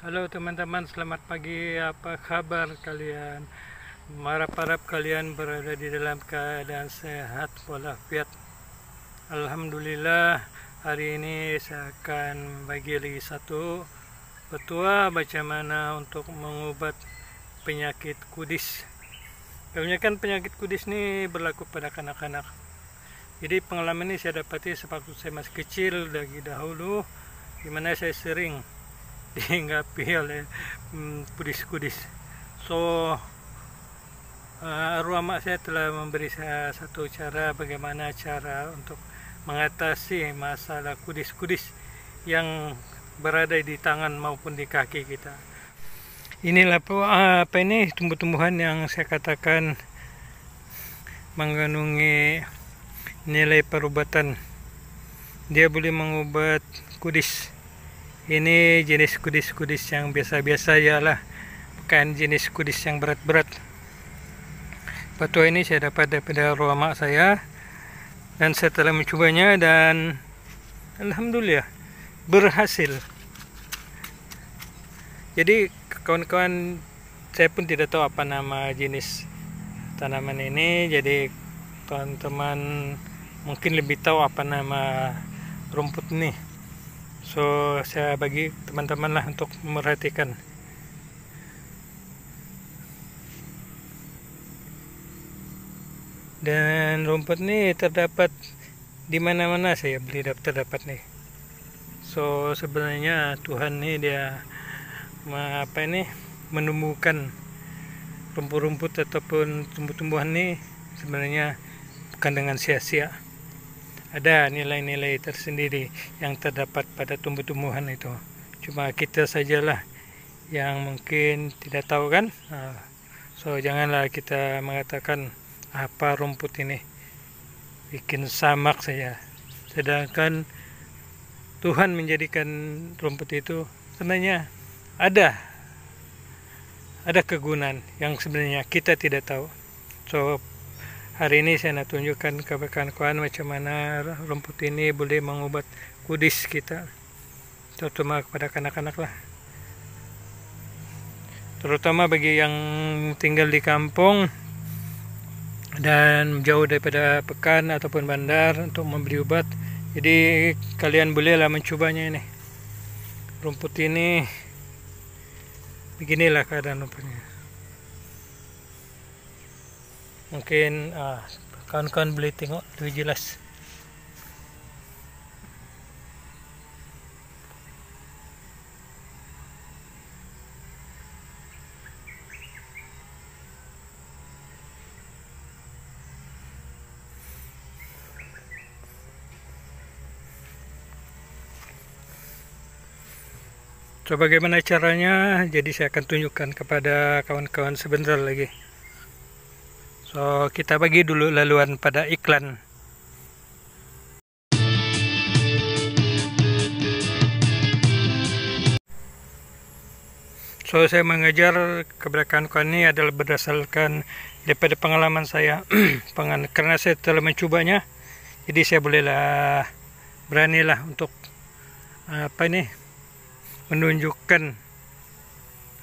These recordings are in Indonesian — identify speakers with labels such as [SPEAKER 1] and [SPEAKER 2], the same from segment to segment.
[SPEAKER 1] Halo teman-teman, selamat pagi. Apa kabar kalian? Harap-harap kalian berada di dalam keadaan sehat walafiat. Alhamdulillah, hari ini saya akan bagi lagi satu petua bagaimana untuk mengobat penyakit kudis. Kebanyakan penyakit kudis ini berlaku pada kanak-kanak. Jadi pengalaman ini saya dapati sewaktu saya masih kecil dari dahulu, dimana saya sering dihinggapi oleh kudis-kudis. So arwah mak saya telah memberi saya satu cara bagaimana cara untuk mengatasi masalah kudis-kudis yang berada di tangan maupun di kaki kita. Inilah apa ini tumbuh-tumbuhan yang saya katakan mengandungi nilai perubatan. Dia boleh mengobat kudis. Ini jenis kudis-kudis yang biasa-biasa ialah, bukan jenis kudis yang berat-berat. Petua ini saya dapat daripada arwah mak saya, dan saya telah mencobanya dan alhamdulillah berhasil. Jadi kawan-kawan, saya pun tidak tahu apa nama jenis tanaman ini, jadi teman-teman mungkin lebih tahu apa nama rumput ini. So saya bagi teman-teman lah untuk memerhatikan. Dan rumput ini terdapat di mana-mana, saya beli terdapat nih. So sebenarnya Tuhan nih dia menumbuhkan rumput-rumput ataupun tumbuh-tumbuhan nih sebenarnya bukan dengan sia-sia. Ada nilai-nilai tersendiri yang terdapat pada tumbuh-tumbuhan itu. Cuma kita sajalah yang mungkin tidak tahu kan. So janganlah kita mengatakan apa rumput ini, bikin samak saja. Sedangkan Tuhan menjadikan rumput itu sebenarnya ada kegunaan yang sebenarnya kita tidak tahu. So hari ini saya nak tunjukkan kepada kawan macam mana rumput ini boleh mengobat kudis kita, terutama kepada kanak-kanak lah. Terutama bagi yang tinggal di kampung dan jauh daripada pekan ataupun bandar untuk membeli obat. Jadi kalian bolehlah mencobanya ini. Rumput ini beginilah keadaan rumputnya. Mungkin kawan-kawan boleh tengok lebih jelas. So bagaimana caranya? Jadi saya akan tunjukkan kepada kawan-kawan sebentar lagi. So kita bagi dulu laluan pada iklan. So saya mengajar kepada kawan-kawan ini adalah berdasarkan daripada pengalaman saya. Karena saya telah mencobanya, jadi saya bolehlah beranilah untuk menunjukkan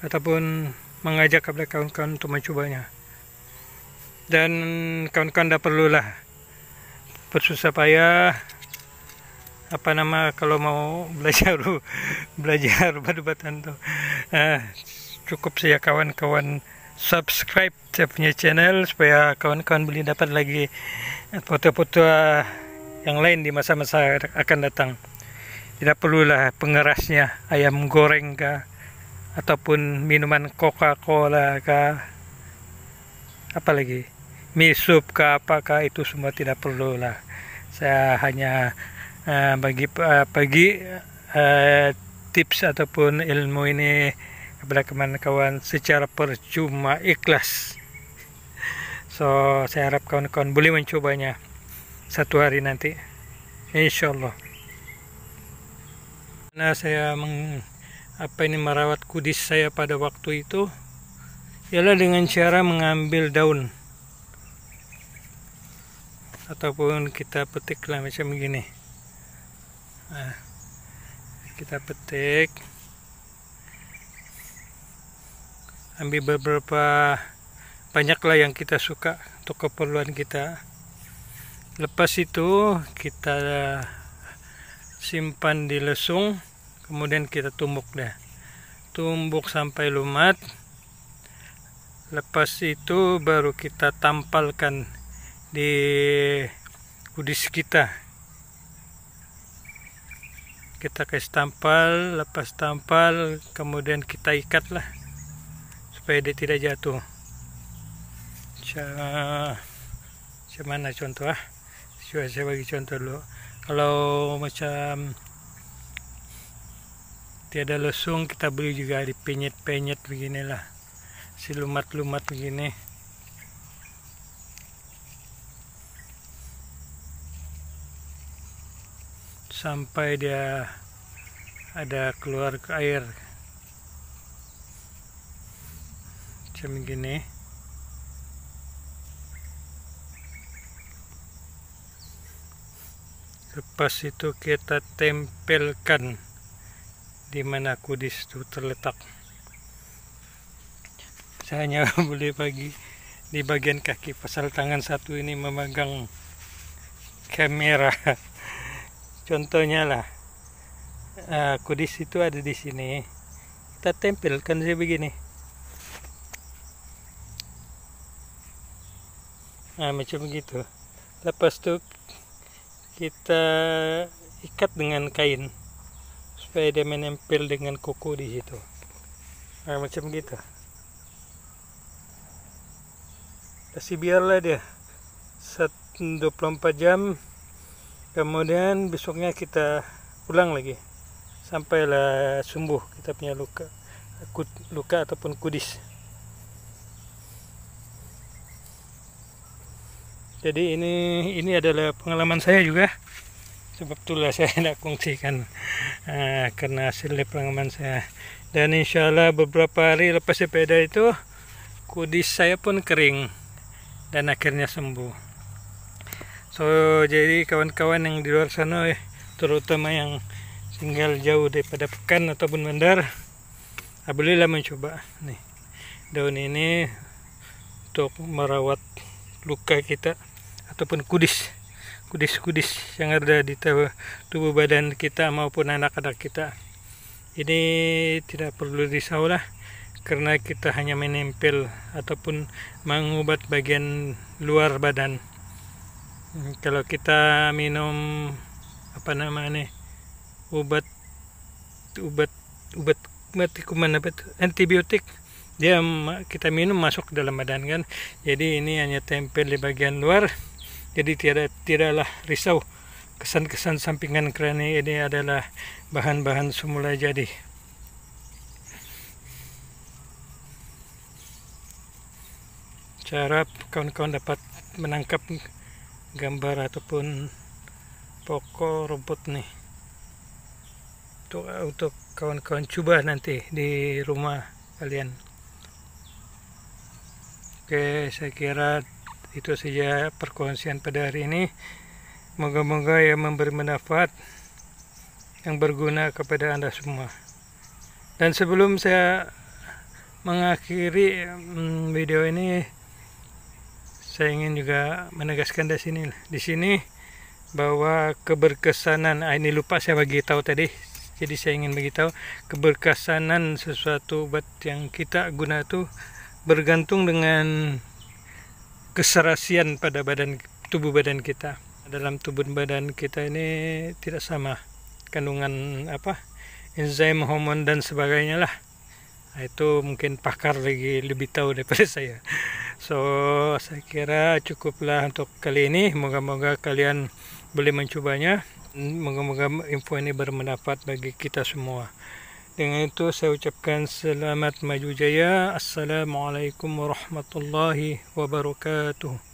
[SPEAKER 1] ataupun mengajak kepada kawan-kawan untuk mencobanya. Dan kawan-kawan tidak perlulah bersusah payah kalau mau belajar obat-obatan tuh. Cukup saja kawan-kawan subscribe saya punya channel supaya kawan-kawan boleh dapat lagi foto-foto yang lain di masa-masa akan datang. Tidak perlulah pengerasnya ayam goreng kah, ataupun minuman Coca-Cola kah, apalagi mie sup kah, apakah itu semua tidak perlulah. Saya hanya bagi tips ataupun ilmu ini kepada kawan-kawan secara percuma, ikhlas. So saya harap kawan-kawan boleh mencobanya satu hari nanti, insyaallah. Nah, saya merawat kudis saya pada waktu itu ialah dengan cara mengambil daun ataupun kita petiklah macam begini. Kita petik, ambil beberapa banyaklah yang kita suka untuk keperluan kita. Lepas itu kita simpan di lesung, kemudian kita tumbuk sampai lumat. Lepas itu baru kita tampalkan di kudis kita. Kita kasih tampal, lepas tampal kemudian kita ikatlah supaya dia tidak jatuh. Macam mana contoh saya bagi contoh dulu. Kalau macam tiada lesung, kita beli juga dipenyet-penyet beginilah, si lumat-lumat begini. Sampai dia ada keluar ke air macam begini. Lepas itu kita tempelkan di mana kudis itu terletak. Saya hanya boleh bagi di bagian kaki, pasal tangan satu ini memegang kamera. Contohnya lah, kudis itu ada di sini, kita tempelkan saya begini. Nah, macam begitu. Lepas itu kita ikat dengan kain supaya dia menempel dengan kuku di situ. Nah, macam begitu. Kasih biarlah dia 24 jam. Kemudian besoknya kita ulang lagi sampailah sembuh kita punya luka ataupun kudis. Jadi ini adalah pengalaman saya juga, sebab itulah saya tidak kongsikan karena hasil pengalaman saya. Dan insya Allah beberapa hari lepas sepeda itu kudis saya pun kering dan akhirnya sembuh. So, jadi kawan-kawan yang di luar sana, terutama yang tinggal jauh daripada pekan ataupun bandar, bolehlah mencoba nih daun ini untuk merawat luka kita ataupun kudis yang ada di tubuh badan kita maupun anak-anak kita. Ini tidak perlu risau lah, karena kita hanya menempel ataupun mengubat bagian luar badan. Kalau kita minum obat kuman antibiotik, dia kita minum masuk ke dalam badan kan. Jadi ini hanya tempel di bagian luar, jadi tidaklah risau kesan-kesan sampingan, kerana ini adalah bahan-bahan semula jadi. Cara kawan-kawan dapat menangkap gambar ataupun pokok rumput nih untuk kawan-kawan coba nanti di rumah kalian. Oke, saya kira itu saja perkongsian pada hari ini. Moga-moga yang memberi manfaat, yang berguna kepada Anda semua. Dan sebelum saya mengakhiri video ini, saya ingin juga menegaskan di sini bahwa keberkesanan, ini lupa saya bagi tahu tadi. Jadi saya ingin bagi tahu keberkesanan sesuatu obat yang kita guna itu bergantung dengan keserasian pada tubuh badan kita. Dalam tubuh badan kita ini tidak sama kandungan enzim, hormon dan sebagainya lah. Itu mungkin pakar lebih tahu daripada saya. So, saya kira cukuplah untuk kali ini. Moga-moga kalian boleh mencobanya. Moga-moga info ini bermanfaat bagi kita semua. Dengan itu saya ucapkan selamat maju jaya. Assalamualaikum warahmatullahi wabarakatuh.